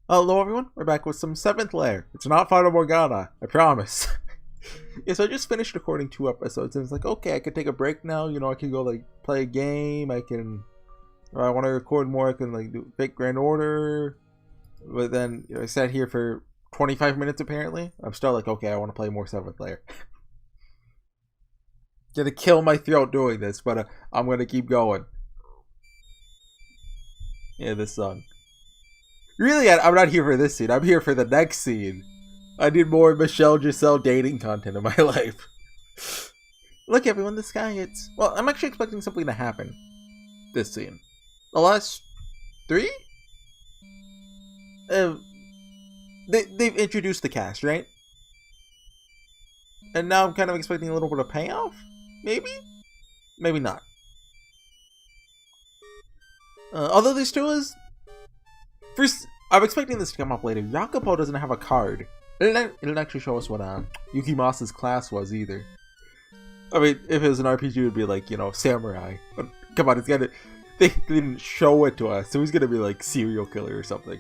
Hello everyone, we're back with some Seventh Lair. It's not Fata Morgana, I promise. Yeah, so I just finished recording 2 episodes and it's like, okay, I could take a break now, I can go like play a game, or I want to record more, I can like do Fake Grand Order. But then, I sat here for 25 minutes apparently. I'm still like, okay, I want to play more Seventh Lair. Gonna kill my throat doing this, but I'm gonna keep going. Yeah, this song. Really, I'm not here for this scene. I'm here for the next scene. I need more Michelle Giselle dating content in my life. Look, everyone, the sky hits. Well, I'm actually expecting something to happen. This scene. The last 3? They've introduced the cast, right? And now I'm kind of expecting a little bit of payoff? Maybe? Maybe not. Although there still is... First, I'm expecting this to come up later. Jacopo doesn't have a card. It didn't actually show us what Yukimasa's class was either. I mean, if it was an RPG, it would be like, samurai. But come on, they didn't show it to us, so he's gonna be like serial killer or something.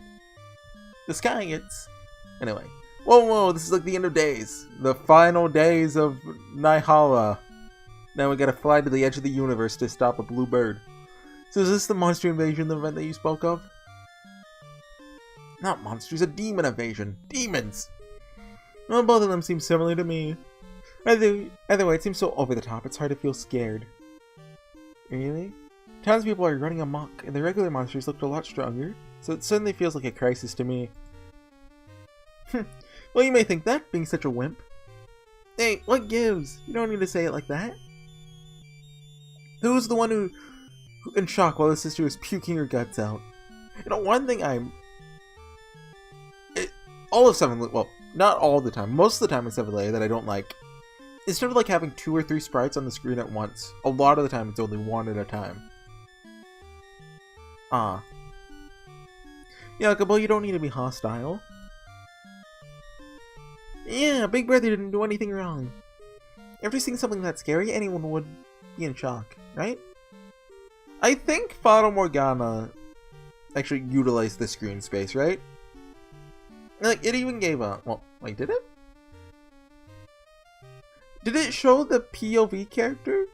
The sky hits. Anyway. Whoa, this is like the end of days. The final days of Naihala. Now we gotta fly to the edge of the universe to stop a blue bird. So is this the monster invasion event that you spoke of? Not monsters, a demon invasion. Demons! Well, both of them seem similar to me. Either way, it seems so over the top, it's hard to feel scared. Really? Townspeople are running amok, and the regular monsters looked a lot stronger, so it suddenly feels like a crisis to me. Well, you may think that, being such a wimp. Hey, what gives? You don't need to say it like that. Who's the one who in shock while his sister is puking her guts out? One thing all of Seventh Lair, well, not all the time, most of the time in Seventh Lair that I don't like, instead of like having 2 or 3 sprites on the screen at once, a lot of the time it's only 1 at a time. Jacopo, you don't need to be hostile. Yeah, Big Brother didn't do anything wrong. After seeing something that scary, anyone would be in shock, right? I think Fata Morgana actually utilized the screen space, right? Like, it even gave a... Well, wait, did it? Did it show the POV character?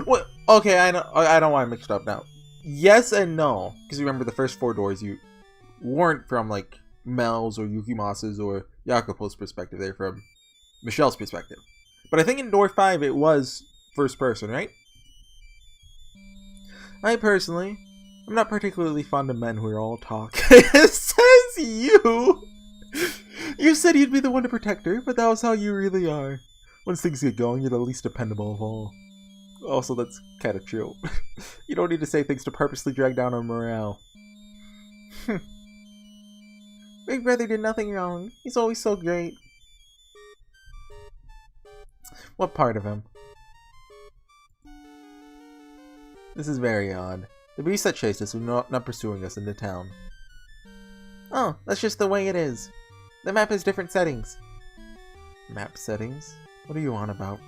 What? Okay, I know why I mixed up now. Yes and no. Because remember, the first 4 doors, you weren't from, like, Mel's or Yukimasa's or Jacopo's perspective. They're from Michelle's perspective. But I think in door 5, it was first person, right? I personally... I'm not particularly fond of men who are all talk. It says you! You said you'd be the one to protect her, but that was how you really are. Once things get going, you're the least dependable of all. Also, that's kind of true. You don't need to say things to purposely drag down our morale. Big Brother did nothing wrong. He's always so great. What part of him? This is very odd. The beast that chased us was not pursuing us into town. Oh, that's just the way it is. The map has different settings. Map settings? What are you on about?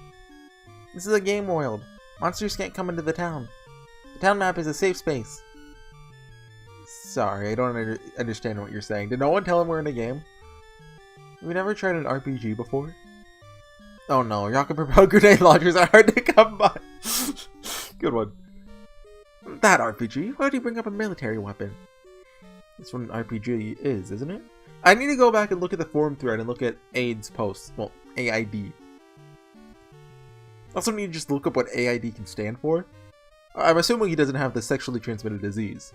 This is a game world. Monsters can't come into the town. The town map is a safe space. Sorry, I don't understand what you're saying. Did no one tell him we're in a game? Have you never tried an RPG before? Oh no, rocket-propelled grenade launchers are hard to come by. Good one. That RPG? Why do you bring up a military weapon? That's what an RPG is, isn't it? I need to go back and look at the forum thread and look at AID's posts. Well, AID. Also need to just look up what AID can stand for. I'm assuming he doesn't have the sexually transmitted disease.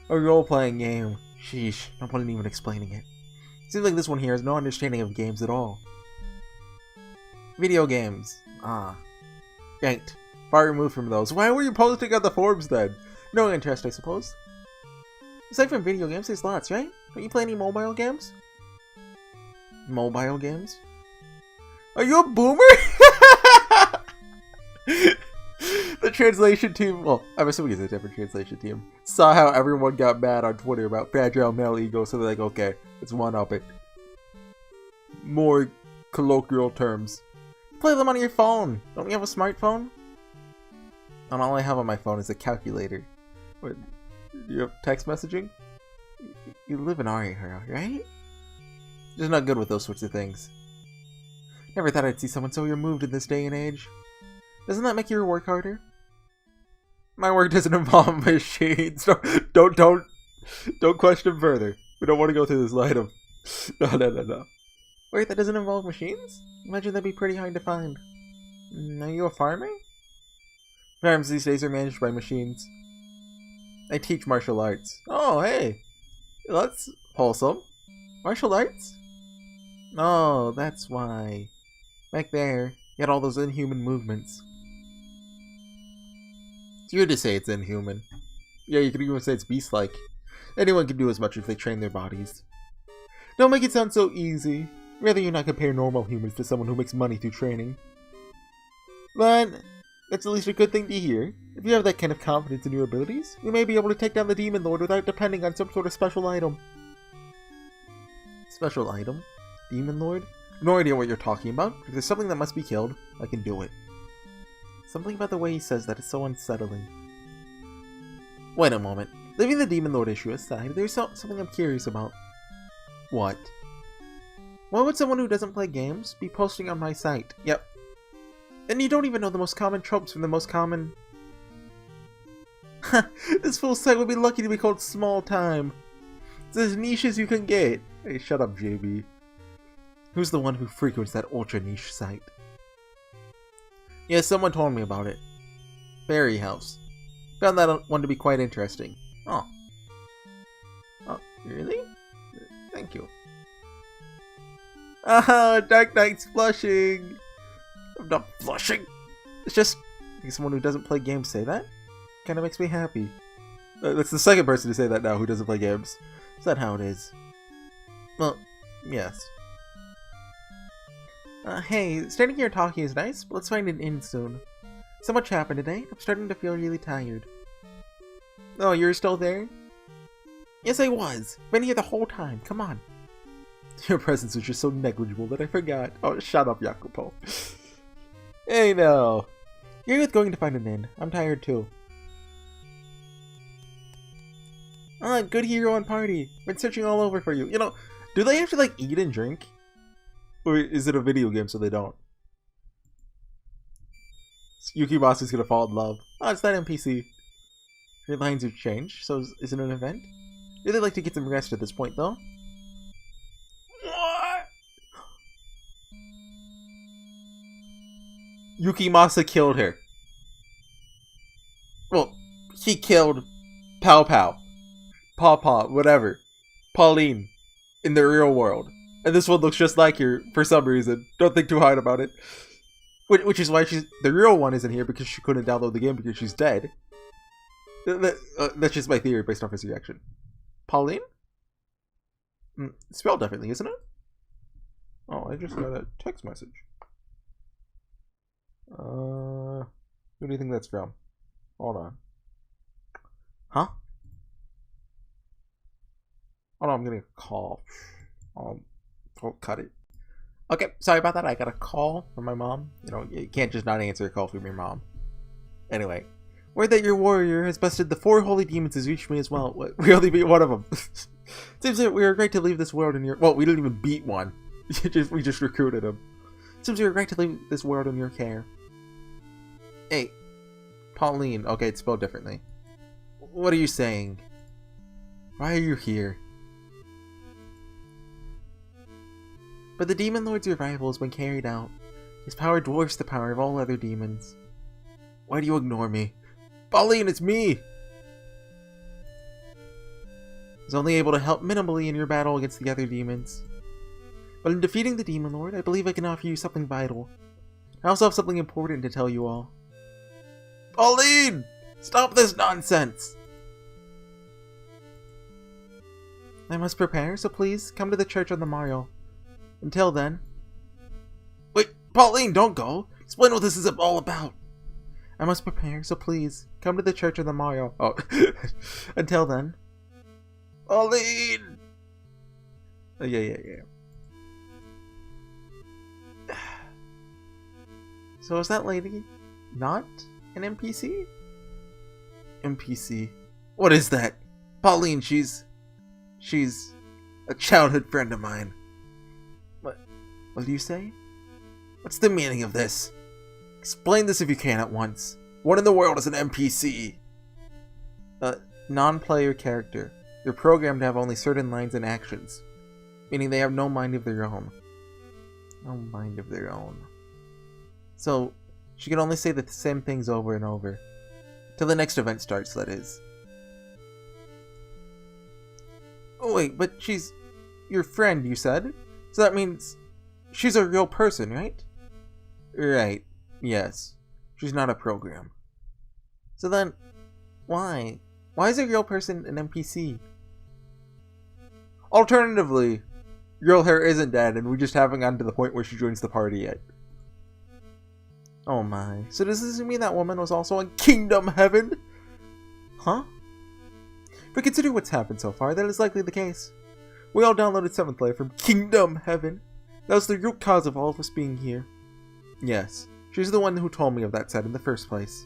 A role-playing game. Sheesh, no point in even explaining it. Seems like this one here has no understanding of games at all. Video games. Yanked. Far removed from those. Why were you posting on the forums then? No interest, I suppose. Aside from video games, there's lots, right? Don't you play any mobile games? Mobile games? Are you a boomer? The translation team, well, I'm assuming it's a different translation team, saw how everyone got mad on Twitter about fragile male ego, so they're like, okay, let's one-up it. More colloquial terms. Play them on your phone. Don't you have a smartphone? And all I have on my phone is a calculator. Wait, do you have text messaging? You live in Area, right? Just not good with those sorts of things. Never thought I'd see someone so removed in this day and age. Doesn't that make your work harder? My work doesn't involve machines. Don't question further. We don't want to go through this item. No. Wait, that doesn't involve machines? Imagine that'd be pretty hard to find. Are you a farmer? Farms these days are managed by machines. I teach martial arts. Oh, hey. That's wholesome. Martial arts? Oh, that's why. Back there, you had all those inhuman movements. It's weird to say it's inhuman. Yeah, you could even say it's beast-like. Anyone can do as much if they train their bodies. Don't make it sound so easy. Rather you not compare normal humans to someone who makes money through training. But that's at least a good thing to hear. If you have that kind of confidence in your abilities, you may be able to take down the Demon Lord without depending on some sort of special item. Special item? Demon Lord? No idea what you're talking about. If there's something that must be killed, I can do it. Something about the way he says that is so unsettling. Wait a moment. Leaving the Demon Lord issue aside, there's something I'm curious about. What? Why would someone who doesn't play games be posting on my site? Yep. And you don't even know the most common tropes from the most common... This full site would be lucky to be called Small Time. It's as niche as you can get. Hey, shut up, JB. Who's the one who frequents that ultra-niche site? Yeah, someone told me about it. Fairy House. Found that one to be quite interesting. Oh. Oh, really? Thank you. Ah, Dark Knight's blushing! I'm not blushing! It's just someone who doesn't play games say that. Kinda makes me happy. That's the second person to say that now who doesn't play games. Is that how it is? Well, yes. Hey, standing here talking is nice, but let's find an inn soon. So much happened today, I'm starting to feel really tired. Oh, you're still there? Yes, I was. Been here the whole time, come on. Your presence was just so negligible that I forgot. Oh, shut up, Jacopo. Hey, no. You're going to find an inn. I'm tired too. Ah, good hero and party. Been searching all over for you. You know, do they have to, like, eat and drink? Or is it a video game so they don't? Yukimasa's gonna fall in love. Oh, it's that NPC. Your lines have changed, so is it an event? Really like to get some rest at this point, though. What? Yukimasa killed her. Well, he killed Pow Pow. Paw Paw, whatever. Pauline. In the real world. And this one looks just like her for some reason. Don't think too hard about it. Which is why the real one isn't here because she couldn't download the game because she's dead. That's just my theory based off his reaction. Pauline? Spelled differently, isn't it? Oh, I just got a text message. Who do you think that's from? Hold on. Huh? Oh no, I'm getting a call. Oh, cut it. Okay, sorry about that. I got a call from my mom. You know, you can't just not answer a call from your mom. Anyway, word that your warrior has busted the 4 holy demons has reached me as well. We only beat one of them. Seems that we were great to leave this world in your... Well, we didn't even beat one. We just recruited him. Seems we were great to leave this world in your care. Hey, Pauline. Okay, it's spelled differently. What are you saying? Why are you here? But the Demon Lord's revival has been carried out. His power dwarfs the power of all other demons. Why do you ignore me? Pauline, it's me! I was only able to help minimally in your battle against the other demons. But in defeating the Demon Lord, I believe I can offer you something vital. I also have something important to tell you all. Pauline! Stop this nonsense! I must prepare, so please, come to the church on the morrow. Until then... Wait, Pauline, don't go! Explain what this is all about! I must prepare, so please, come to the church on the morrow. Oh, until then... Pauline! Oh, yeah. So is that lady not an NPC? NPC. What is that? Pauline, she's She's a childhood friend of mine. What do you say? What's the meaning of this? Explain this if you can at once. What in the world is an NPC? A non-player character. They're programmed to have only certain lines and actions, meaning they have no mind of their own. No mind of their own. So, she can only say the same things over and over. Till the next event starts, that is. Oh wait, but she's your friend, you said? So that means she's a real person, right? Right, yes. She's not a program. So then, why? Why is a real person an NPC? Alternatively, girl hair isn't dead and we just haven't gotten to the point where she joins the party yet. Oh my. So does this mean that woman was also in Kingdom Heaven? Huh? If we consider what's happened so far, that is likely the case. We all downloaded Seventh Lair from Kingdom Heaven. That was the root cause of all of us being here. Yes, she's the one who told me of that site in the first place.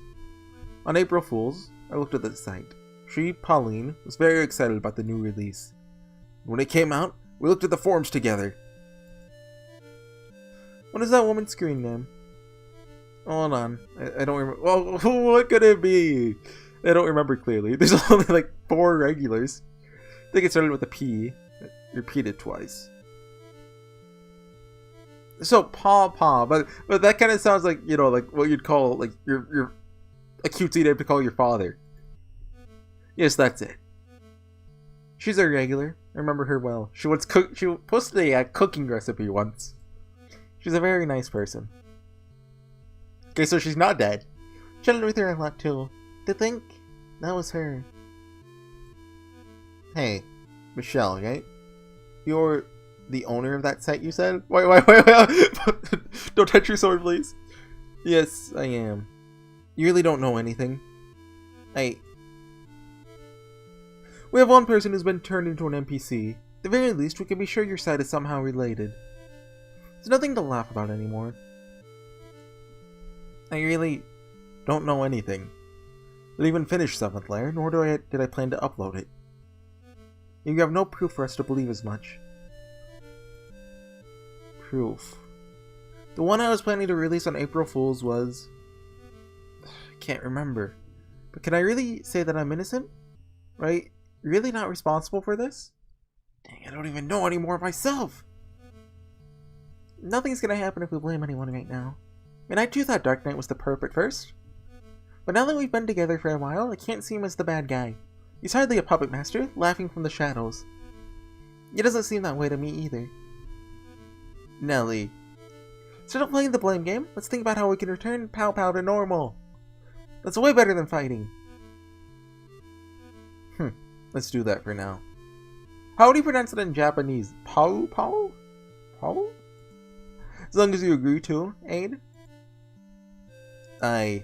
On April Fool's, I looked at the site. She, Pauline, was very excited about the new release. When it came out, we looked at the forums together. What is that woman's screen name? Hold on, I don't remember. Well, what could it be? I don't remember clearly. There's only like 4 regulars. I think it started with a P. Repeated twice. So Paw, but that kind of sounds like, you know, like what you'd call like your a cutesy name to call your father. Yes, that's it. She's a regular. I remember her well. She posted a cooking recipe once. She's a very nice person. Okay, so she's not dead. Chatted with her a lot too. To think that was her. Hey, Michelle, right? You're the owner of that site, you said? Wait. Don't touch your sword, please. Yes, I am. You really don't know anything. We have one person who's been turned into an NPC. At the very least, we can be sure your site is somehow related. There's nothing to laugh about anymore. I really don't know anything. I didn't even finish Seventh Lair, nor did I plan to upload it. You have no proof for us to believe as much. Proof. The one I was planning to release on April Fool's was... I can't remember. But can I really say that I'm innocent? Right? Really not responsible for this? Dang, I don't even know anymore myself! Nothing's gonna happen if we blame anyone right now. I mean, I too thought Dark Knight was the perfect first. But now that we've been together for a while, I can't see him as the bad guy. He's hardly a puppet master, laughing from the shadows. He doesn't seem that way to me either. Nelly. Instead of playing the blame game, let's think about how we can return Pow Pow to normal. That's way better than fighting. Let's do that for now. How do you pronounce it in Japanese? Pow Pow? Pow? As long as you agree to, Aid. I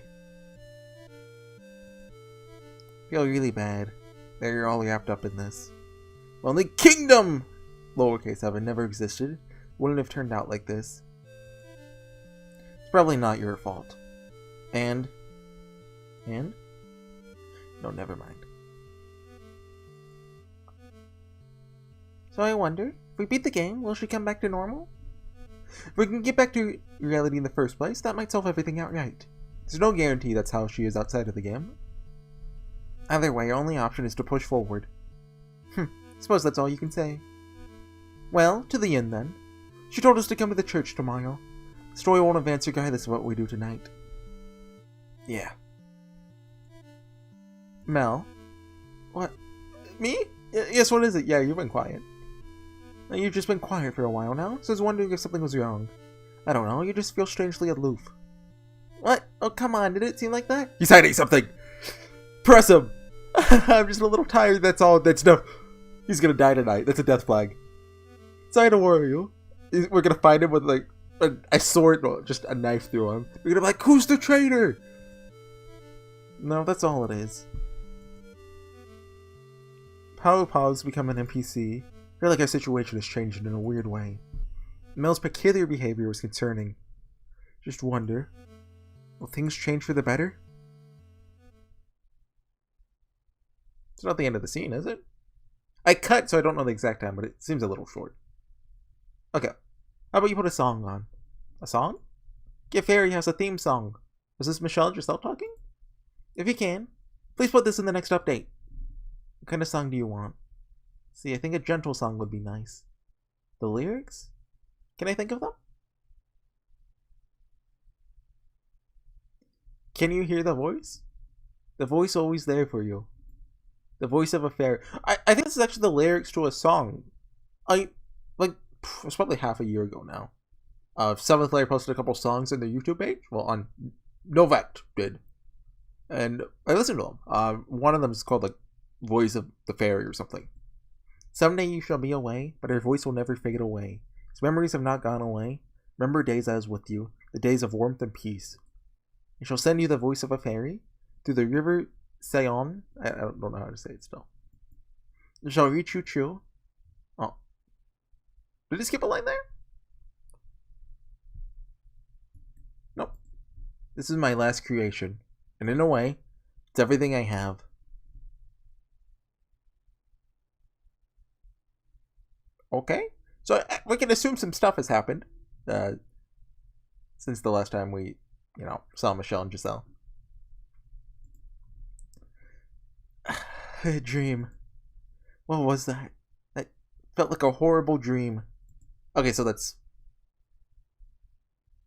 feel really bad that you're all wrapped up in this. Well, the Kingdom! Lowercase heaven never existed. Wouldn't have turned out like this. It's probably not your fault. And? No, never mind. So I wonder, if we beat the game, will she come back to normal? If we can get back to reality in the first place, that might solve everything outright. There's no guarantee that's how she is outside of the game. Either way, our only option is to push forward. Suppose that's all you can say. Well, to the end then. She told us to come to the church tomorrow. The story won't advance regardless of what we do tonight. Yeah. Mel? What? Me? Yes, what is it? Yeah, you've been quiet. You've just been quiet for a while now, so I was wondering if something was wrong. I don't know, you just feel strangely aloof. What? Oh, come on, did it seem like that? He's hiding something! Press him! I'm just a little tired, that's all. That's enough. He's gonna die tonight. That's a death flag. Sorry to worry you. We're gonna find him with like a sword, no, just a knife through him. We're gonna be like, who's the traitor? No, that's all it is. Pow Pow's become an NPC. I feel like our situation has changed in a weird way. Mel's peculiar behavior was concerning. Just wonder, will things change for the better? It's not the end of the scene, is it? I cut, so I don't know the exact time, but it seems a little short. Okay. How about you put a song on? A song? Get Fairy has a theme song. Was this Michelle yourself talking? If you can, please put this in the next update. What kind of song do you want? See, I think a gentle song would be nice. The lyrics? Can I think of them? Can you hear the voice? The voice always there for you. The voice of a fairy. I think this is actually the lyrics to a song. It was probably half a year ago now. Seventh Lair posted a couple songs on their YouTube page. Well, on Novect did. And I listened to them. One of them is called like Voice of the Fairy or something. Someday you shall be away, but her voice will never fade away. Its memories have not gone away. Remember days I was with you, the days of warmth and peace. It shall send you the voice of a fairy through the river Seon. I don't know how to say it still. It shall reach you true. Oh. Did it skip a line there? Nope. This is my last creation. And in a way, it's everything I have. Okay. So we can assume some stuff has happened. Since the last time we, saw Michelle and Giselle. A dream. What was that? That felt like a horrible dream. Okay, so that's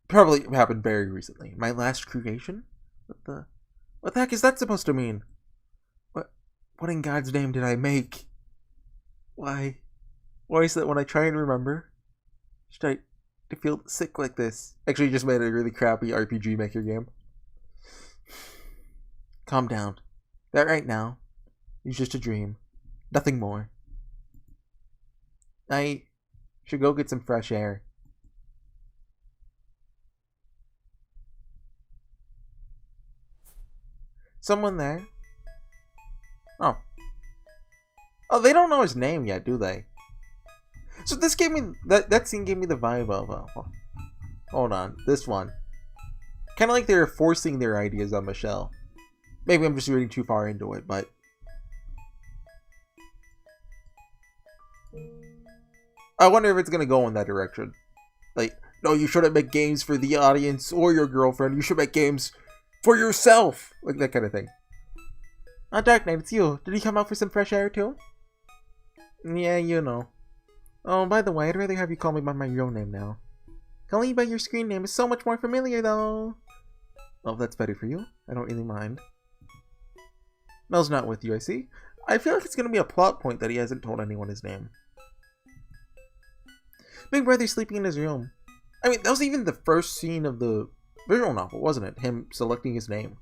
probably happened very recently. My last creation? What the heck is that supposed to mean? What in God's name did I make? Why is that when I try and remember, should I feel sick like this? Actually, you just made a really crappy RPG Maker game. Calm down. That right now is just a dream. Nothing more. I should go get some fresh air. Someone there? Oh, they don't know his name yet, do they? So this gave me that scene gave me the vibe of hold on, this one. Kind of like they're forcing their ideas on Michelle. Maybe I'm just reading too far into it, but I wonder if it's gonna go in that direction. Like, no, you shouldn't make games for the audience or your girlfriend. You should make games for yourself, like that kind of thing. Dark Knight, it's you. Did you come out for some fresh air too? Yeah, you know. Oh, by the way, I'd rather have you call me by my real name now. Calling you by your screen name is so much more familiar, though. Well, if that's better for you, I don't really mind. Mel's not with you, I see. I feel like it's gonna be a plot point that he hasn't told anyone his name. Big Brother's sleeping in his room. I mean, that was even the first scene of the visual novel, wasn't it? Him selecting his name.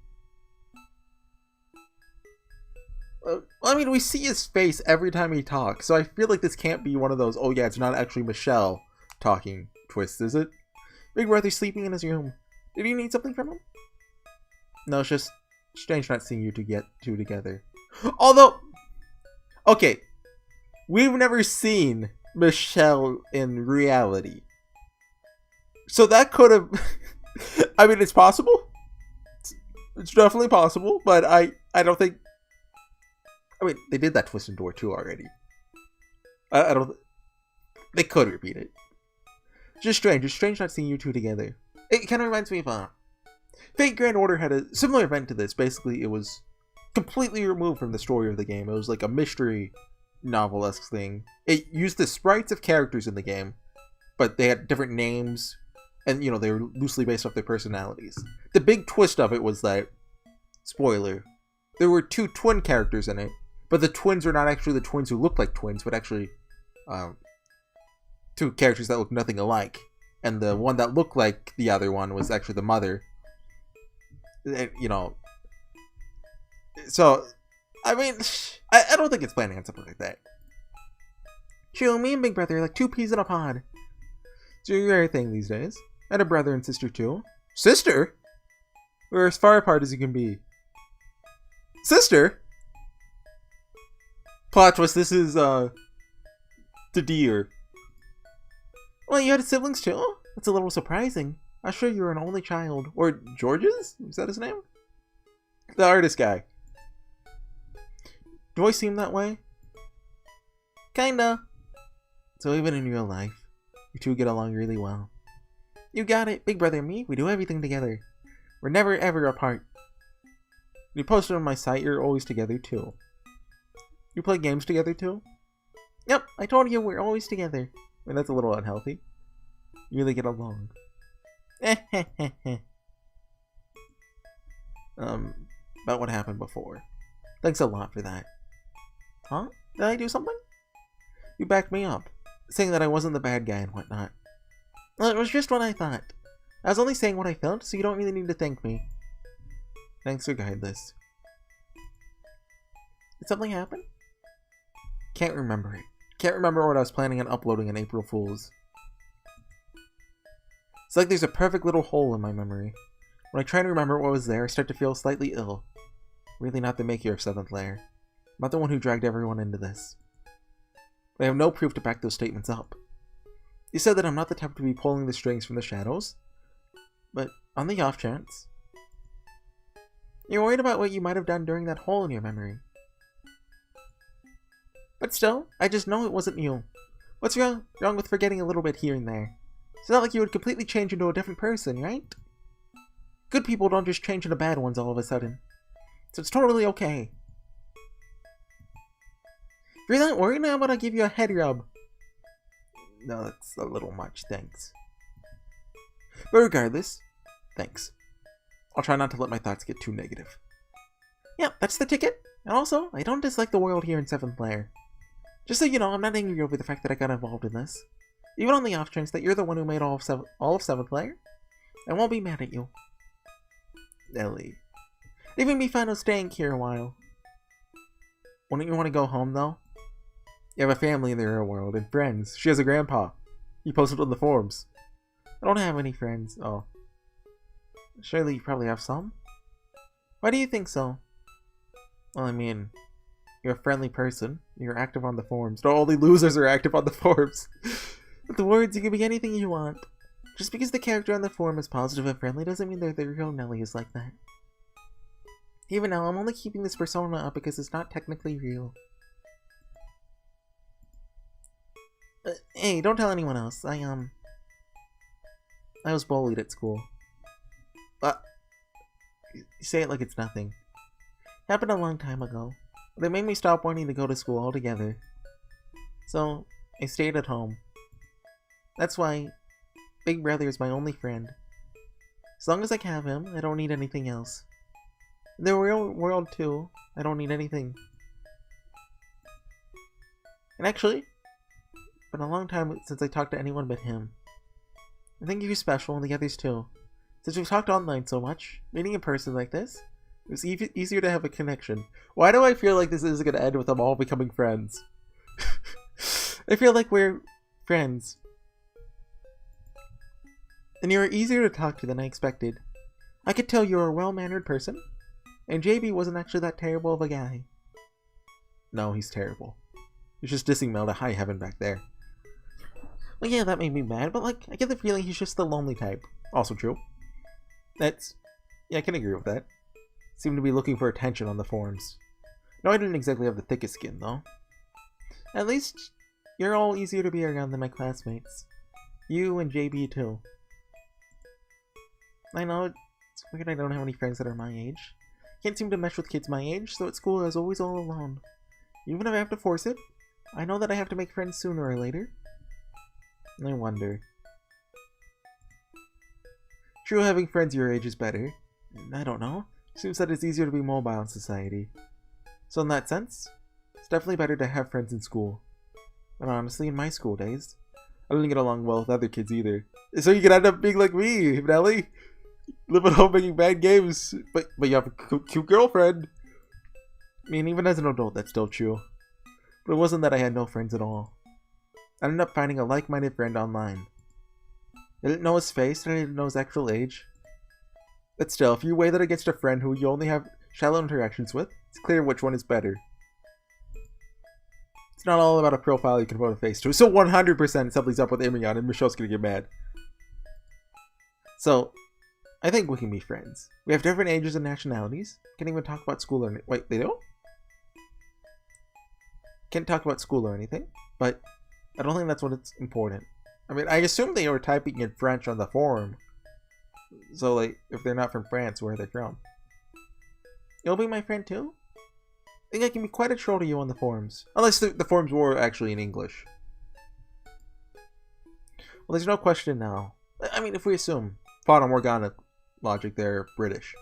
I mean, we see his face every time he talks, so I feel like this can't be one of those, oh yeah, it's not actually Michelle talking twists, is it? Big Brother's sleeping in his room. Did you need something from him? No, it's just strange not seeing you two together. Although, okay, we've never seen Michelle in reality. So that could have... I mean, it's possible. It's definitely possible, but I don't think... I mean, they did that twist in Door 2 already. I don't... They could repeat it. Just strange. It's strange not seeing you two together. It kind of reminds me of... Fate Grand Order had a similar event to this. Basically, it was completely removed from the story of the game. It was like a mystery novel-esque thing. It used the sprites of characters in the game, but they had different names, and, they were loosely based off their personalities. The big twist of it was that... Spoiler. There were two twin characters in it, but the twins are not actually the twins who look like twins, but actually two characters that look nothing alike. And the one that looked like the other one was actually the mother. So, I mean, I don't think it's planning on something like that. Chill, me and Big Brother are like two peas in a pod. It's a rare thing these days. I had a brother and sister too. Sister? We're as far apart as you can be. Sister? Plot twist, this is, the deer. Well, you had siblings too? That's a little surprising. I'm sure you were an only child. Or George's? Is that his name? The artist guy. Do I seem that way? Kinda. So even in real life, you two get along really well. You got it. Big brother and me, we do everything together. We're never ever apart. You posted on my site, you're always together too. You play games together too? Yep, I told you we're always together. I mean, that's a little unhealthy. You really get along. About what happened before. Thanks a lot for that. Huh? Did I do something? You backed me up, saying that I wasn't the bad guy and whatnot. Well, it was just what I thought. I was only saying what I felt, so you don't really need to thank me. Thanks regardless. Did something happen? Can't remember it. Can't remember what I was planning on uploading on April Fools. It's like there's a perfect little hole in my memory. When I try to remember what was there, I start to feel slightly ill. Really not the maker of Seventh Lair. I'm not the one who dragged everyone into this. But I have no proof to back those statements up. You said that I'm not the type to be pulling the strings from the shadows. But on the off chance, you're worried about what you might have done during that hole in your memory. But still, I just know it wasn't you. What's wrong with forgetting a little bit here and there? It's not like you would completely change into a different person, right? Good people don't just change into bad ones all of a sudden. So it's totally okay. If you're not worried, I'm gonna give you a head rub. No, that's a little much, thanks. But regardless, thanks. I'll try not to let my thoughts get too negative. Yeah, that's the ticket. And also, I don't dislike the world here in Seventh Lair. Just so you know, I'm not angry over the fact that I got involved in this. Even on the off chance that you're the one who made all of Seventh Lair, I won't be mad at you. Ellie. It'd even be fine with staying here a while. Wouldn't you want to go home, though? You have a family in the real world, and friends. She has a grandpa. He posted on the forums. I don't have any friends. Oh. Surely you probably have some? Why do you think so? Well, I mean, you're a friendly person. You're active on the forums. No, only losers are active on the forums. With the words, you can be anything you want. Just because the character on the forum is positive and friendly doesn't mean that the real Nelly is like that. Even now, I'm only keeping this persona up because it's not technically real. Hey, don't tell anyone else. I was bullied at school. You say it like it's nothing. Happened a long time ago. But it made me stop wanting to go to school altogether. So, I stayed at home. That's why Big Brother is my only friend. As long as I have him, I don't need anything else. In the real world too, I don't need anything. And actually, it's been a long time since I talked to anyone but him. I think you're special and the others too. Since we've talked online so much, meeting in person like this, it was easier to have a connection. Why do I feel like this is going to end with them all becoming friends? I feel like we're friends. And you were easier to talk to than I expected. I could tell you were a well-mannered person, and JB wasn't actually that terrible of a guy. No, he's terrible. He's just dissing Mel to high heaven back there. Well, yeah, that made me mad, but like, I get the feeling he's just the lonely type. Also true. Yeah, I can agree with that. Seemed to be looking for attention on the forums. No, I didn't exactly have the thickest skin, though. At least, you're all easier to be around than my classmates. You and JB, too. I know, it's weird I don't have any friends that are my age. Can't seem to mesh with kids my age, so at school I was always all alone. Even if I have to force it, I know that I have to make friends sooner or later. I wonder. True, having friends your age is better. I don't know. Seems that it's easier to be mobile in society. So in that sense, it's definitely better to have friends in school. But honestly, in my school days, I didn't get along well with other kids either. So you could end up being like me, Nelly. Live at home making bad games, but you have a cute girlfriend. I mean, even as an adult, that's still true. But it wasn't that I had no friends at all. I ended up finding a like-minded friend online. I didn't know his face, and I didn't know his actual age. But still, if you weigh that against a friend who you only have shallow interactions with, it's clear which one is better. It's not all about a profile you can put a face to, so 100% something's up with Imion and Michelle's gonna get mad. So, I think we can be friends. We have different ages and nationalities. Can't even talk about school or wait, they don't? Can't talk about school or anything, but I don't think that's what's important. I mean, I assume they were typing in French on the forum. So, like, if they're not from France, where are they from? You'll be my friend too? I think I can be quite a troll to you on the forums. Unless the forums were actually in English. Well, there's no question now. I mean, if we assume Fata Morgana logic, they're British.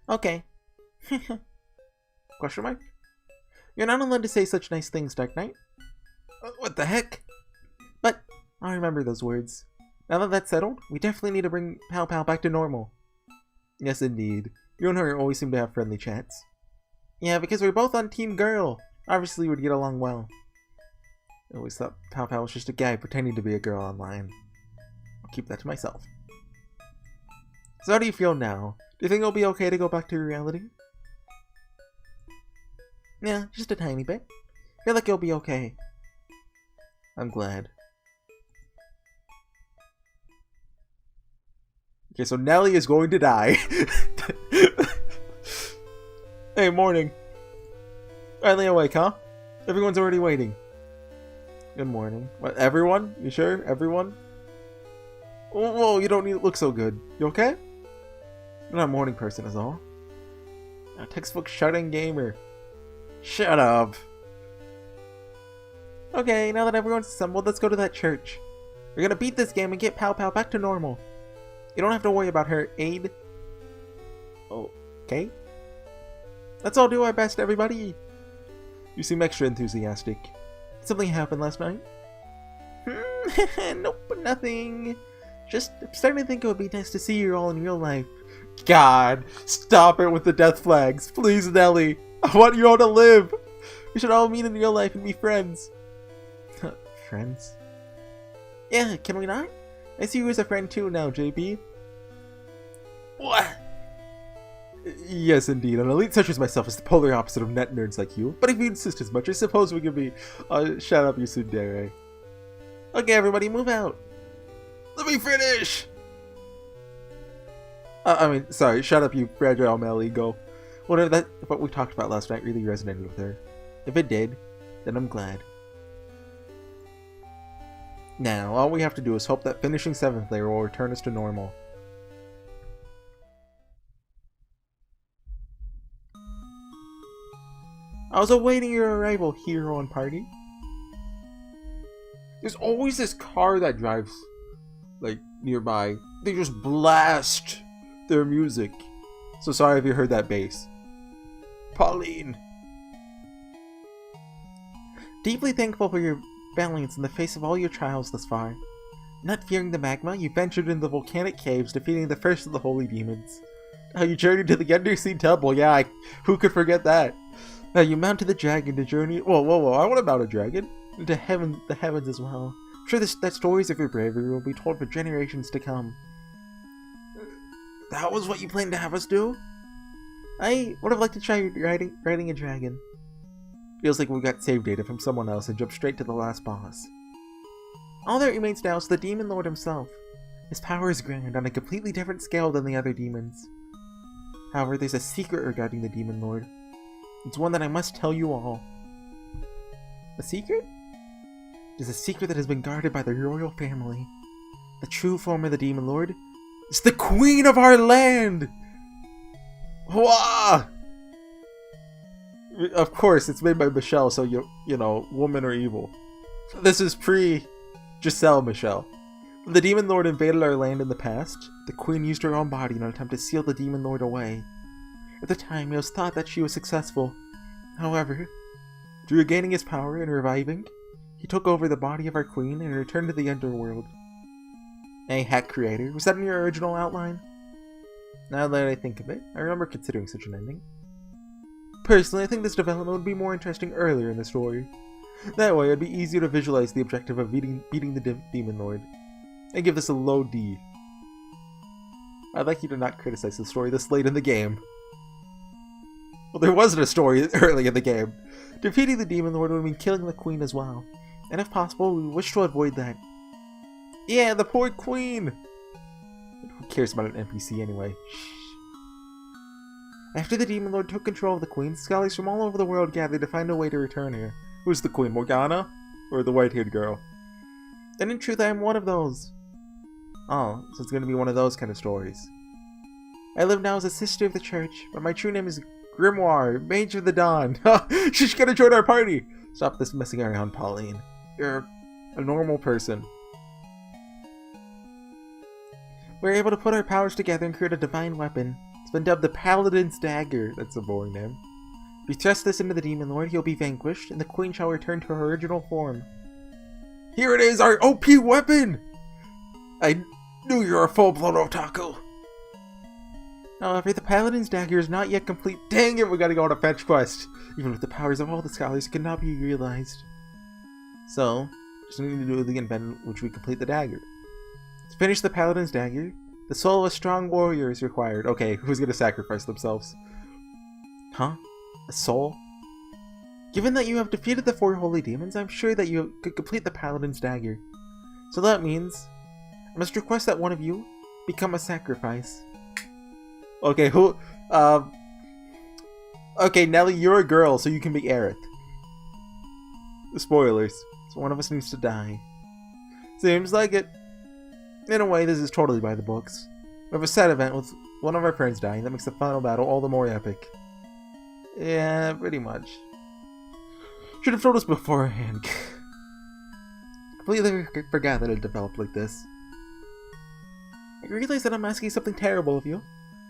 Okay. Question mark? You're not allowed to say such nice things, Dark Knight. What the heck? But I'll remember those words. Now that that's settled, we definitely need to bring Pal Pal back to normal. Yes, indeed. You and her always seem to have friendly chats. Yeah, because we're both on Team Girl. Obviously, we'd get along well. I always thought Pal Pal was just a guy pretending to be a girl online. I'll keep that to myself. So how do you feel now? Do you think it'll be okay to go back to reality? Yeah, just a tiny bit. I feel like it'll be okay. I'm glad. Okay, so Nelly is going to die. Hey, morning. Finally awake, huh? Everyone's already waiting. Good morning. What, everyone? You sure? Everyone? Whoa, you don't need to look so good. You okay? You're not a morning person is all. A textbook shut-in gamer. Shut up. Okay, now that everyone's assembled, let's go to that church. We're gonna beat this game and get Pal Pal back to normal. You don't have to worry about her, Aid. Okay. Let's all do our best, everybody. You seem extra enthusiastic. Did something happen last night? Nope, nothing. Just I'm starting to think it would be nice to see you all in real life. God, stop it with the death flags. Please, Nelly. I want you all to live. We should all meet in real life and be friends. Friends? Yeah, can we not? I see you as a friend too now, JB. What? Yes, indeed. An elite such as myself is the polar opposite of net nerds like you. But if you insist as much, I suppose we could be... shut up, you tsundere. Okay, everybody, move out. Let me finish! Sorry, shut up, you fragile male ego. Whatever what we talked about last night really resonated with her. If it did, then I'm glad. Now, all we have to do is hope that finishing 7th Lair will return us to normal. I was awaiting your arrival, hero and party. There's always this car that drives, like, nearby. They just blast their music. So sorry if you heard that bass. Pauline! Deeply thankful for your valiance in the face of all your trials thus far. Not fearing the magma, you ventured into the volcanic caves, defeating the first of the holy demons. Now you journeyed to the undersea temple, yeah, who could forget that? Now you mounted the dragon to journey... Whoa, I want to mount a dragon. Into the heavens as well. I'm sure that stories of your bravery will be told for generations to come. That was what you planned to have us do? I would have liked to try riding a dragon. Feels like we got save data from someone else and jumped straight to the last boss. All that remains now is the Demon Lord himself. His power is grand on a completely different scale than the other demons. However, there's a secret regarding the Demon Lord. It's one that I must tell you all. A secret? It is a secret that has been guarded by the royal family. The true form of the Demon Lord is the Queen of our land! Wah! Of course, it's made by Michelle, so you know, women are evil. This is pre-Giselle Michelle. When the Demon Lord invaded our land in the past, the Queen used her own body in an attempt to seal the Demon Lord away. At the time, it was thought that she was successful. However, through regaining his power and reviving, he took over the body of our queen and returned to the underworld. Hey, hack creator, was that in your original outline? Now that I think of it, I remember considering such an ending. Personally, I think this development would be more interesting earlier in the story. That way, it'd be easier to visualize the objective of beating the Demon Lord. I give this a low D. I'd like you to not criticize the story this late in the game. Well, there wasn't a story early in the game. Defeating the Demon Lord would mean killing the Queen as well. And if possible, we wish to avoid that. Yeah, the poor Queen! Who cares about an NPC anyway? Shh. After the Demon Lord took control of the Queen, scholars from all over the world gathered to find a way to return her. Who's the Queen, Morgana? Or the white-haired girl? And in truth, I am one of those. Oh, so it's gonna be one of those kind of stories. I live now as a sister of the church, but my true name is Grimoire, Mage of the Dawn. She's gonna join our party! Stop this messing around, Pauline. You're a normal person. We're able to put our powers together and create a divine weapon. It's been dubbed the Paladin's Dagger. That's a boring name. If we thrust this into the Demon Lord, he'll be vanquished, and the Queen shall return to her original form. Here it is, our OP weapon! I knew you were a full-blown otaku. However, the Paladin's Dagger is not yet complete. Dang it, we gotta go on a fetch quest. Even with the powers of all the scholars, it cannot be realized. So, just need to do the event in which we complete the dagger. To finish the Paladin's Dagger, the soul of a strong warrior is required. Okay, who's gonna sacrifice themselves? Huh? A soul? Given that you have defeated the 4 holy demons, I'm sure that you could complete the Paladin's Dagger. So that means I must request that one of you become a sacrifice. Okay, who? Okay, Nelly, you're a girl, so you can be Aerith. Spoilers. So one of us needs to die. Seems like it. In a way, this is totally by the books. We have a sad event with one of our friends dying that makes the final battle all the more epic. Yeah, pretty much. Should have told us beforehand. Completely forgot that it developed like this. I realize that I'm asking something terrible of you.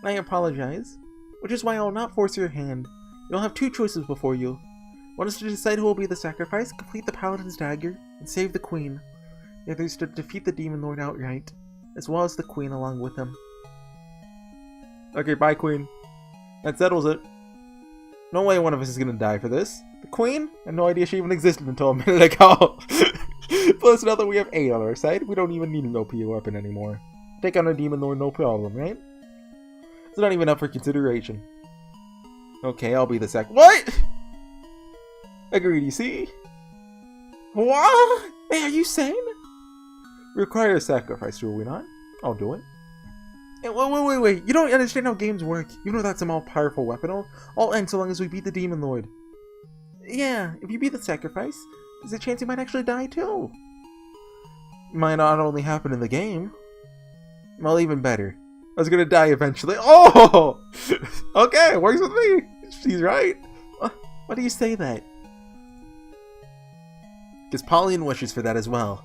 I apologize, which is why I will not force your hand. You'll have 2 choices before you. One is to decide who will be the sacrifice, complete the Paladin's Dagger, and save the Queen. The other is to defeat the Demon Lord outright, as well as the Queen along with him. Okay, bye Queen. That settles it. No way one of us is gonna die for this. The Queen? I had no idea she even existed until a minute ago. Plus, now that we have 8 on our side, we don't even need an OP weapon anymore. Take on a Demon Lord, no problem, right? It's not even up for consideration. Okay, I'll be the What? Agreed, you see? What? Hey, are you sane? We require a sacrifice, do we not? I'll do it. Hey, wait. You don't understand how games work. You know that's a all-powerful weapon. I'll end so long as we beat the Demon Lord. Yeah, if you beat the sacrifice, there's a chance you might actually die too. Might not only happen in the game. Well, even better. I was gonna die eventually. Oh! Okay, works with me. She's right. Why do you say that? Because Pauline wishes for that as well.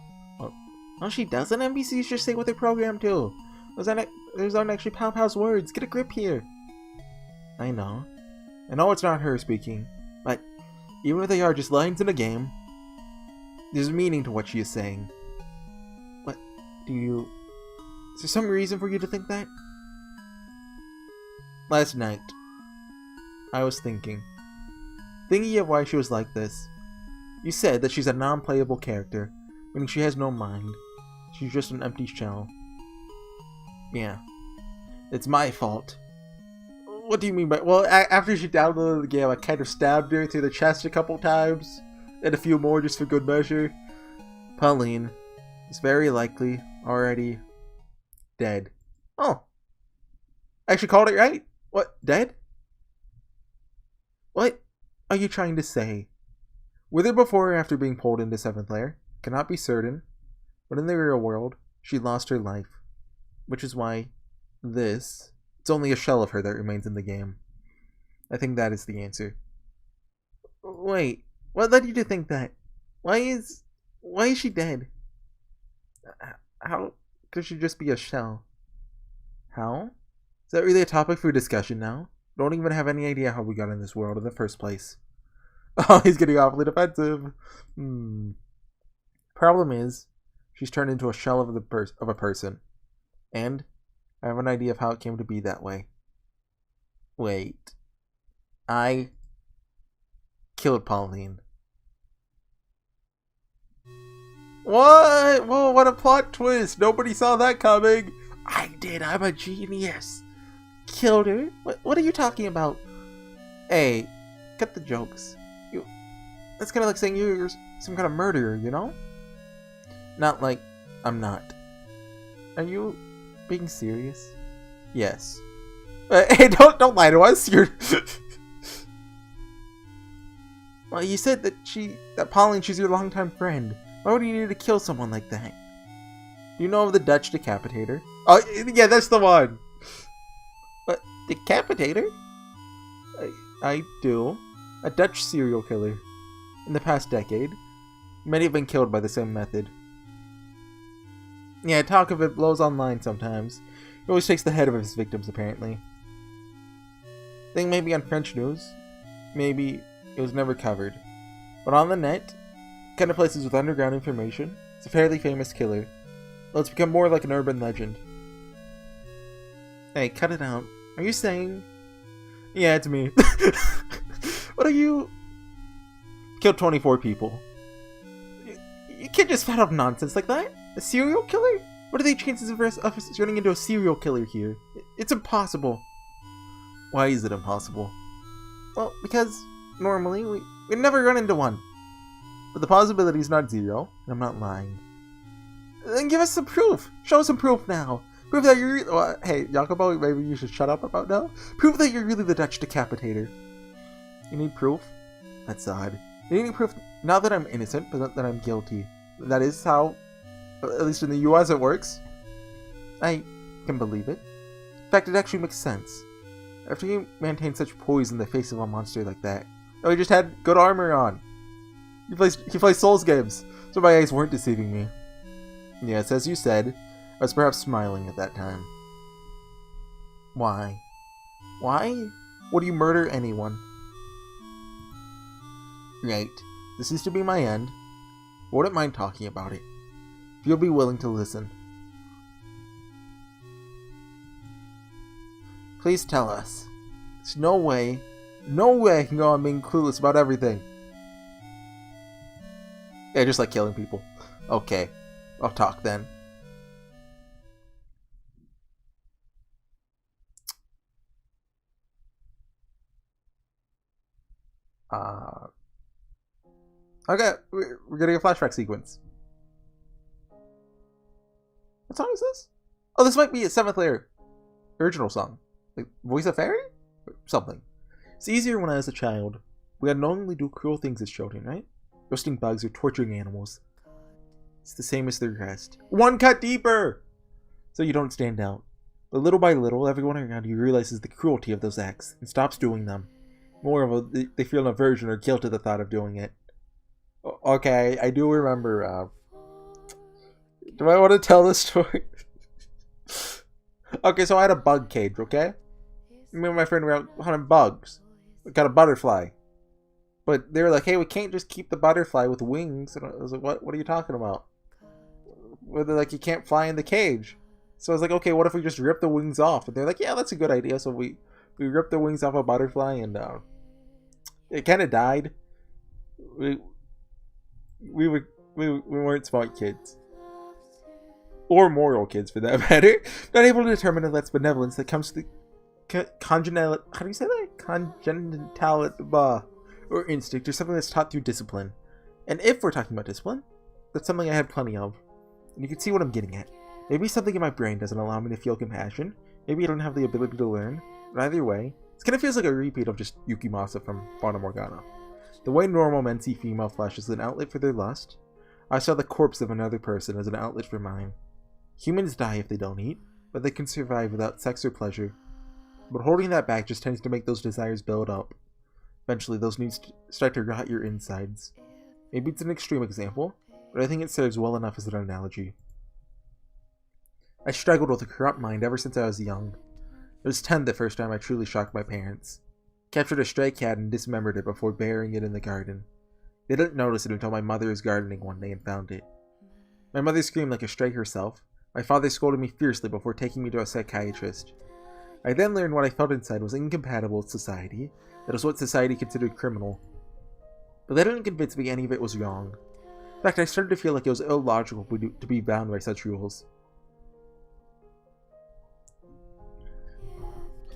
Oh, she doesn't? NPCs just say what they're programmed to. Those aren't actually Pow Pow's words. Get a grip here. I know it's not her speaking. But even if they are just lines in a game, there's meaning to what she is saying. What? Is there some reason for you to think that? Last night, I was thinking of why she was like this. You said that she's a non-playable character, meaning she has no mind. She's just an empty shell. Yeah. It's my fault. What do you mean by... Well, after she downloaded the game, I kind of stabbed her through the chest a couple times, and a few more just for good measure. Pauline is very likely already dead. Oh. I actually called it right? What? Dead? What are you trying to say? Whether before or after being pulled into Seventh Lair, cannot be certain, but in the real world, she lost her life. Which is why it's only a shell of her that remains in the game. I think that is the answer. Wait, what led you to think that? Why is she dead? How could she just be a shell? How? Is that really a topic for discussion now? Don't even have any idea how we got in this world in the first place. Oh, he's getting awfully defensive. Problem is, she's turned into a shell of a person. And I have an idea of how it came to be that way. Wait. I killed Pauline. What? Whoa, what a plot twist. Nobody saw that coming. I did. I'm a genius. Killed her? What are you talking about? Hey, cut the jokes. That's kind of like saying you're some kind of murderer, you know? Not like I'm not. Are you being serious? Yes. Hey, don't lie to us. You're. Well, you said that Pauline, she's your longtime friend. Why would you need to kill someone like that? Do you know of the Dutch Decapitator? Oh, yeah, that's the one. But Decapitator? I do. A Dutch serial killer. In the past decade, many have been killed by the same method. Yeah, talk of it blows online sometimes. He always takes the head of his victims, apparently. Think maybe on French news, maybe it was never covered. But on the net, kind of places with underground information, it's a fairly famous killer. Well, it's become more like an urban legend. Hey, cut it out. Are you saying... Yeah, it's me. What are you... Killed 24 people. You can't just fat up nonsense like that. A serial killer? What are the chances of us turning into a serial killer here? It's impossible. Why is it impossible? Well, because normally we never run into one. But the possibility is not zero, and I'm not lying. Then give us some proof. Show us some proof now. Prove that you're... hey, Jacopo, maybe you should shut up about now. Prove that you're really the Dutch Decapitator. You need proof? That's odd. You need proof not that I'm innocent, but that I'm guilty. That is how, at least in the US, it works. I can believe it. In fact, it actually makes sense. After you maintain such poise in the face of a monster like that, oh, he just had good armor on. He plays Souls games, so my eyes weren't deceiving me. Yes, as you said, I was perhaps smiling at that time. Why? Why would you murder anyone? Right, this is to be my end. I wouldn't mind talking about it, if you'll be willing to listen. Please tell us. There's no way I can go on being clueless about everything. Yeah, just like killing people. Okay, I'll talk then. Okay, we're getting a flashback sequence. What song is this? Oh, this might be a Seventh Lair original song. Like, Voice of Fairy? Or something. It's easier when I was a child. We had knowingly do cruel things as children, right? Roasting bugs or torturing animals. It's the same as the rest. One cut deeper! So you don't stand out. But little by little, everyone around you realizes the cruelty of those acts and stops doing them. Moreover, they feel an aversion or guilt at the thought of doing it. Okay, I do remember, do I want to tell this story? Okay, so I had a bug cage, okay? Me and my friend were out hunting bugs. We got a butterfly. But they were like, hey, we can't just keep the butterfly with wings. And I was like, what are you talking about? Well, they're like, you can't fly in the cage. So I was like, okay, what if we just rip the wings off? And they're like, yeah, that's a good idea. So we ripped the wings off a butterfly, and it kind of died. We weren't smart kids. Or moral kids, for that matter. Not able to determine if that's benevolence that comes to the congenital... How do you say that? Congenital... or instinct, or something that's taught through discipline. And if we're talking about discipline, that's something I had plenty of. And you can see what I'm getting at. Maybe something in my brain doesn't allow me to feel compassion. Maybe I don't have the ability to learn. But either way, it kind of feels like a repeat of just Yukimasa from Fata Morgana. The way normal men see female flesh as an outlet for their lust, I saw the corpse of another person as an outlet for mine. Humans die if they don't eat, but they can survive without sex or pleasure. But holding that back just tends to make those desires build up. Eventually, those needs start to rot your insides. Maybe it's an extreme example, but I think it serves well enough as an analogy. I struggled with a corrupt mind ever since I was young. I was 10 the first time I truly shocked my parents. Captured a stray cat and dismembered it before burying it in the garden. They didn't notice it until my mother was gardening one day and found it. My mother screamed like a stray herself. My father scolded me fiercely before taking me to a psychiatrist. I then learned what I felt inside was incompatible with society. That was what society considered criminal. But that didn't convince me any of it was wrong. In fact, I started to feel like it was illogical to be bound by such rules.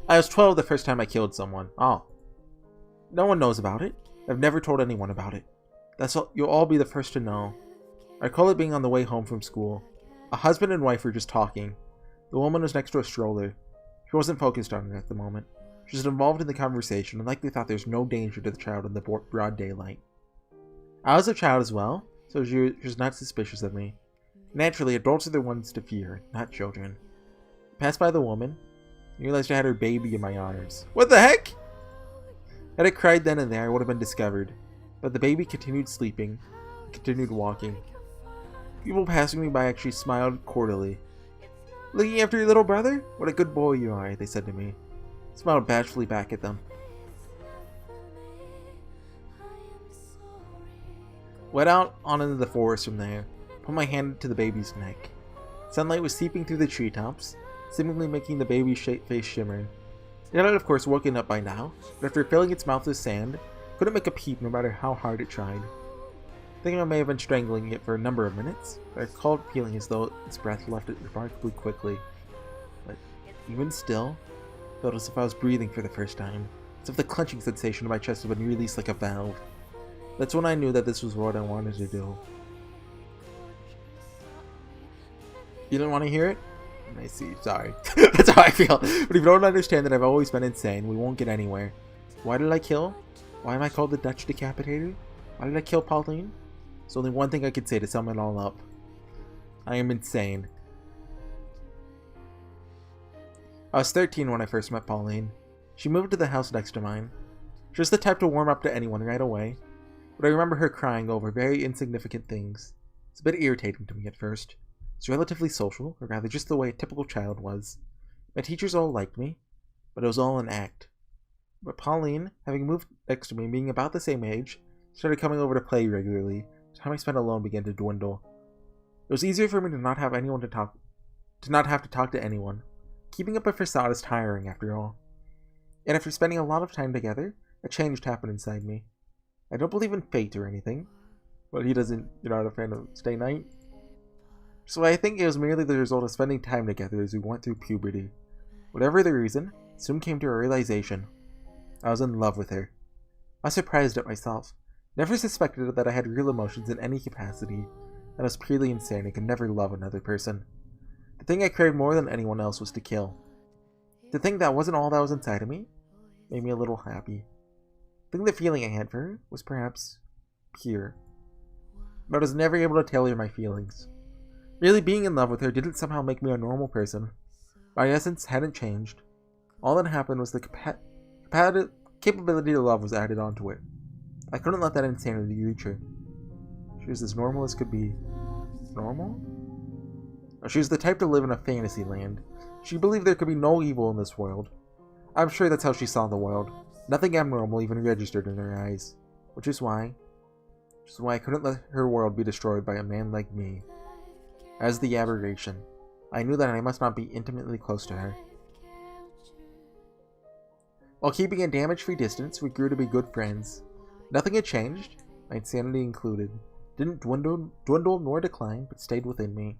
I was 12 the first time I killed someone. Oh. No one knows about it. I've never told anyone about it. That's all. You'll all be the first to know. I recall it being on the way home from school. A husband and wife were just talking. The woman was next to a stroller. She wasn't focused on it at the moment. She was involved in the conversation and likely thought there's no danger to the child in the broad daylight. I was a child as well, so she was not suspicious of me. Naturally, adults are the ones to fear, not children. I passed by the woman, and realized I had her baby in my arms. What the heck? Had I cried then and there, I would have been discovered. But the baby continued sleeping, and continued walking. People passing me by actually smiled cordially. Looking after your little brother? What a good boy you are, they said to me. I smiled bashfully back at them. Went out on into the forest from there, put my hand to the baby's neck. Sunlight was seeping through the treetops, seemingly making the baby's face shimmer. It had, of course, woken up by now, but after filling its mouth with sand, couldn't make a peep no matter how hard it tried. I think I may have been strangling it for a number of minutes, but I recalled feeling as though its breath left it remarkably quickly. But even still, I felt as if I was breathing for the first time, as if the clenching sensation in my chest had been released like a valve. That's when I knew that this was what I wanted to do. You didn't want to hear it? I see, sorry. That's how I feel. But if you don't understand that I've always been insane, we won't get anywhere. Why did I kill? Why am I called the Dutch Decapitator? Why did I kill Pauline? There's only one thing I could say to sum it all up. I am insane. I was 13 when I first met Pauline. She moved to the house next to mine. She was the type to warm up to anyone right away. But I remember her crying over very insignificant things. It's a bit irritating to me at first. It's relatively social, or rather just the way a typical child was. My teachers all liked me, but it was all an act. But Pauline, having moved next to me and being about the same age, started coming over to play regularly. The time I spent alone began to dwindle. It was easier for me to not have anyone to not have to talk to anyone. Keeping up a facade is tiring, after all. And after spending a lot of time together, a change happened inside me. I don't believe in fate or anything, but you're not a fan of Stay Night? So I think it was merely the result of spending time together as we went through puberty. Whatever the reason, I soon came to a realization. I was in love with her. I was surprised at myself. Never suspected that I had real emotions in any capacity, and I was purely insane and could never love another person. The thing I craved more than anyone else was to kill. To think that wasn't all that was inside of me made me a little happy. I think the feeling I had for her was perhaps pure. But I was never able to tell her my feelings. Really being in love with her didn't somehow make me a normal person. My essence hadn't changed. All that happened was the capability to love was added onto it. I couldn't let that insanity reach her. She was as normal as could be. Normal? She was the type to live in a fantasy land. She believed there could be no evil in this world. I'm sure that's how she saw the world. Nothing abnormal even registered in her eyes. Which is why I couldn't let her world be destroyed by a man like me. As the aberration, I knew that I must not be intimately close to her. While keeping a damage-free distance, we grew to be good friends. Nothing had changed, my insanity included. Didn't dwindle nor decline, but stayed within me.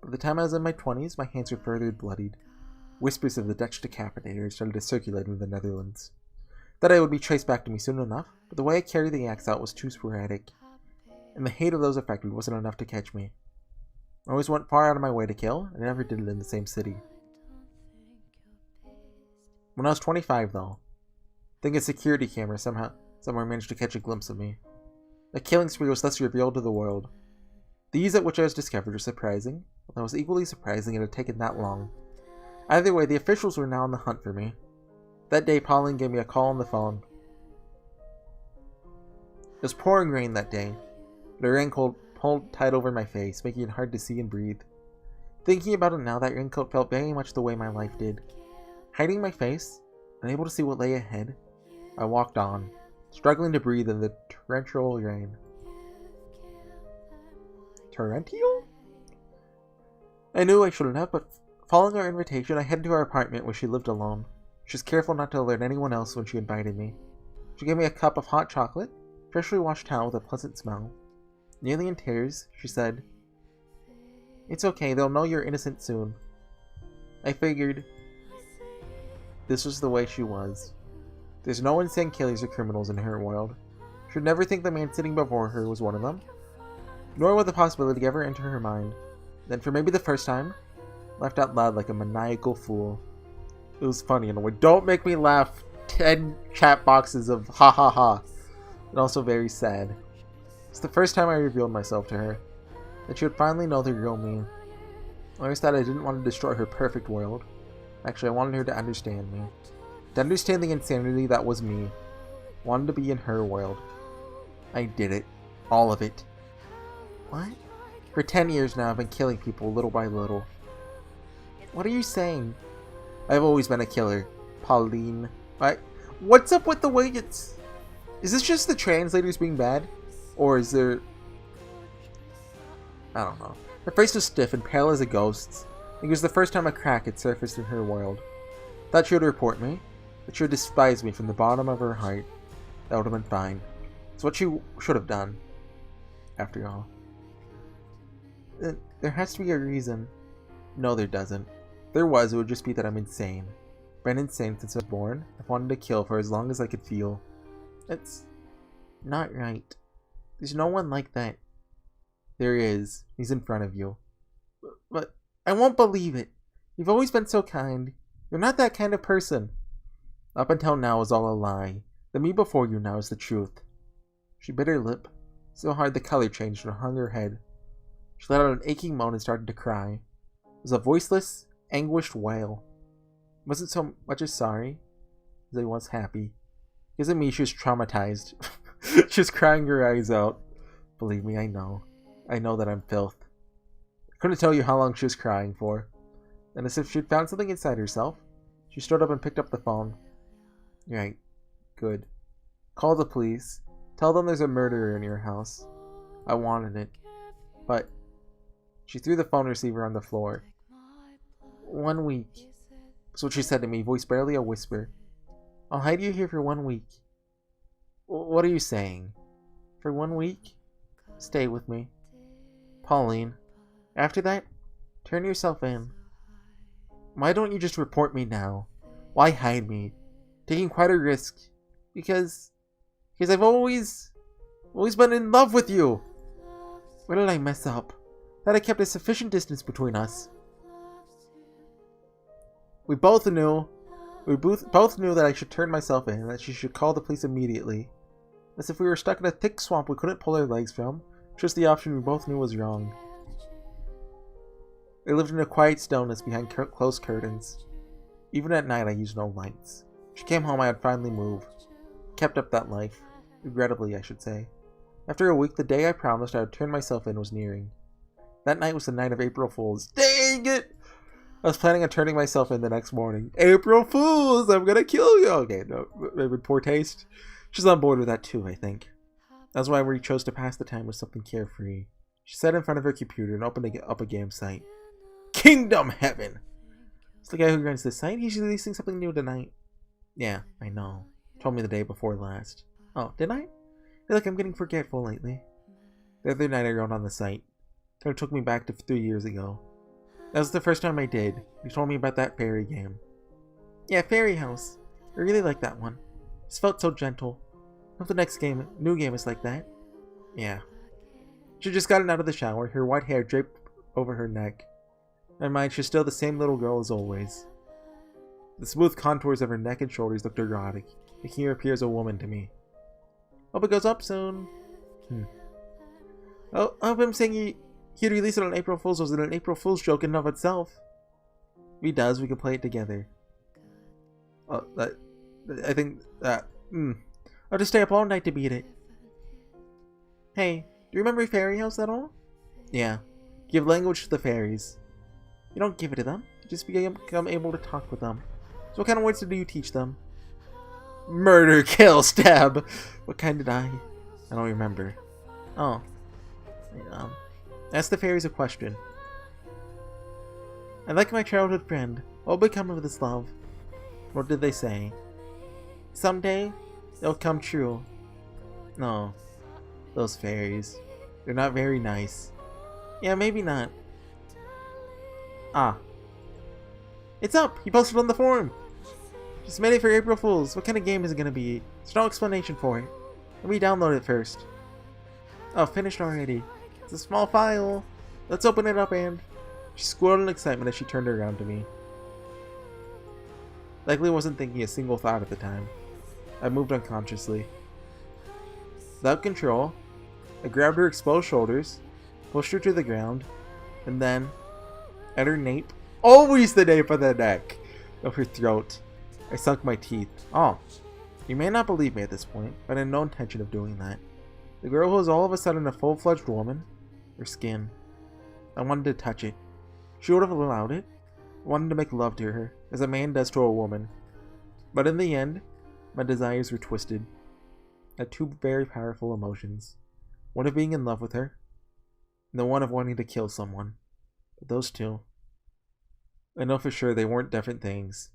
By the time I was in my 20s, my hands were further bloodied. Whispers of the Dutch Decapitator started to circulate in the Netherlands. That I would be traced back to me soon enough, but the way I carried the axe out was too sporadic. And the hate of those affected wasn't enough to catch me. I always went far out of my way to kill, and I never did it in the same city. When I was 25, though, I think a security camera somewhere managed to catch a glimpse of me. The killing spree was thus revealed to the world. The ease at which I was discovered was surprising, although it was equally surprising it had taken that long. Either way, the officials were now on the hunt for me. That day, Pauline gave me a call on the phone. It was pouring rain that day. The raincoat pulled tight over my face, making it hard to see and breathe. Thinking about it now, that raincoat felt very much the way my life did. Hiding my face, unable to see what lay ahead, I walked on, struggling to breathe in the torrential rain. Torrential? I knew I shouldn't have, but following her invitation, I headed to her apartment where she lived alone. She was careful not to alert anyone else when she invited me. She gave me a cup of hot chocolate, freshly washed towel with a pleasant smell. Nearly in tears, she said, "It's okay, they'll know you're innocent soon." I figured this was the way she was. There's no insane killers or criminals in her world. She'd never think the man sitting before her was one of them. Nor would the possibility ever enter her mind. Then, for maybe the first time, laughed out loud like a maniacal fool. It was funny in a way. Don't make me laugh. 10 chat boxes of ha ha ha. And also very sad. It's the first time I revealed myself to her. That she would finally know the real me. I always thought I didn't want to destroy her perfect world. Actually, I wanted her to understand me. To understand the insanity that was me. I wanted to be in her world. I did it. All of it. What? For 10 years now, I've been killing people little by little. What are you saying? I've always been a killer. Pauline. What's up with the way it's... Is this just the translators being bad? Or is there... I don't know. Her face was stiff and pale as a ghost's. It was the first time a crack had surfaced in her world. Thought she would report me. That she would despise me from the bottom of her heart. That would have been fine. It's what she should have done. After all. There has to be a reason. No, there doesn't. If there was, it would just be that I'm insane. Been insane since I was born. I've wanted to kill for as long as I could feel. That's not right. There's no one like that. There is. He's in front of you. But I won't believe it. You've always been so kind. You're not that kind of person. Up until now is all a lie. The me before you now is the truth. She bit her lip. So hard the color changed and hung her head. She let out an aching moan and started to cry. It was a voiceless, anguished wail. It wasn't so much as sorry as I was happy. Because of me, she was traumatized. She was crying her eyes out. Believe me, I know. I know that I'm filth. I couldn't tell you how long she was crying for. And as if she'd found something inside herself, she stood up and picked up the phone. Right. Good. Call the police. Tell them there's a murderer in your house. I wanted it. But she threw the phone receiver on the floor. 1 week. That's what she said to me, voice barely a whisper. I'll hide you here for 1 week. What are you saying? For 1 week? Stay with me. Pauline. After that, turn yourself in. Why don't you just report me now? Why hide me? Taking quite a risk. Because I've always been in love with you. Where did I mess up? That I kept a sufficient distance between us. We both knew that I should turn myself in, and that she should call the police immediately. As if we were stuck in a thick swamp we couldn't pull our legs from, just the option we both knew was wrong. I lived in a quiet stillness behind closed curtains. Even at night I used no lights. When she came home I would finally move. Kept up that life. Regrettably, I should say. After a week, the day I promised I would turn myself in was nearing. That night was the night of April Fool's. Dang it! I was planning on turning myself in the next morning. April Fools! I'm gonna kill you! Okay, no, maybe poor taste. She's on board with that too, I think. That's why we chose to pass the time with something carefree. She sat in front of her computer and opened up a game site. Kingdom Heaven! It's the guy who runs this site. He's releasing something new tonight. Yeah, I know. Told me the day before last. Oh, did I? I feel like I'm getting forgetful lately. The other night I wrote on the site. It took me back to 3 years ago. That was the first time I did. You told me about that fairy game. Yeah, Fairy House. I really like that one. It felt so gentle. Hope the next new game is like that. Yeah. She just gotten out of the shower, her white hair draped over her neck. In my mind, she's still the same little girl as always. The smooth contours of her neck and shoulders looked erotic, making her appear as a woman to me. Hope it goes up soon. Oh, I hope him saying he'd release it on April Fool's was an April Fool's joke in and of itself. If he does, we can play it together. I think that... I'll just stay up all night to beat it. Hey, do you remember Fairy House at all? Yeah. Give language to the fairies. You don't give it to them. You just become able to talk with them. So what kind of words do you teach them? Murder, kill, stab. What kind did I don't remember. Oh. Ask the fairies a question. I like my childhood friend. What will become of this love? What did they say? Someday, it'll come true. No. Those fairies. They're not very nice. Yeah, maybe not. Ah. It's up! He posted on the forum! Just made it for April Fools. What kind of game is it gonna be? There's no explanation for it. Let me download it first. Oh, finished already. It's a small file. Let's open it up and... She squirreled in excitement as she turned around to me. Likely wasn't thinking a single thought at the time. I moved unconsciously. Without control, I grabbed her exposed shoulders, pushed her to the ground, and then, at her nape, always the nape of the neck, of her throat, I sunk my teeth. Oh, you may not believe me at this point, but I had no intention of doing that. The girl was all of a sudden a full-fledged woman, her skin. I wanted to touch it. She would have allowed it. I wanted to make love to her, as a man does to a woman. But in the end, my desires were twisted. I had two very powerful emotions. One of being in love with her, and the one of wanting to kill someone. But those two, I know for sure they weren't different things.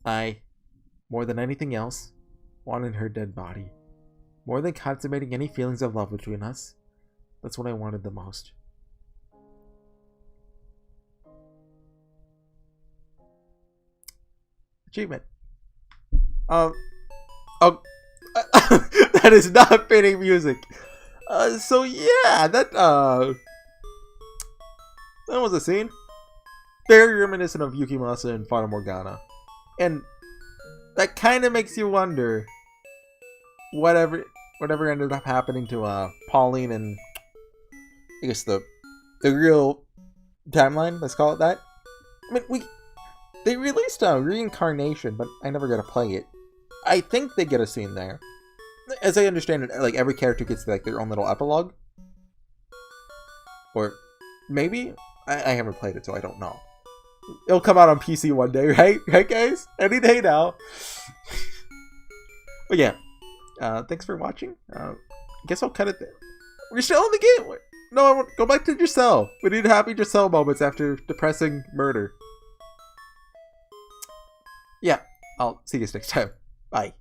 I, more than anything else, wanted her dead body. More than consummating any feelings of love between us, that's what I wanted the most. Achievement. Oh, that is not fitting music. So yeah, that was a scene. Very reminiscent of Yukimasa and Fata Morgana. And that kind of makes you wonder whatever ended up happening to Pauline and I guess the real timeline, let's call it that. I mean, they released a reincarnation, but I never got to play it. I think they get a scene there. As I understand it, like every character gets like their own little epilogue. Or maybe? I haven't played it, so I don't know. It'll come out on PC one day, right? Right, guys? Any day now. But yeah. Thanks for watching. I guess I'll cut it there. We're still in the game. No, I won't. Go back to Giselle. We need happy Giselle moments after depressing murder. Yeah. I'll see you next time. Bye.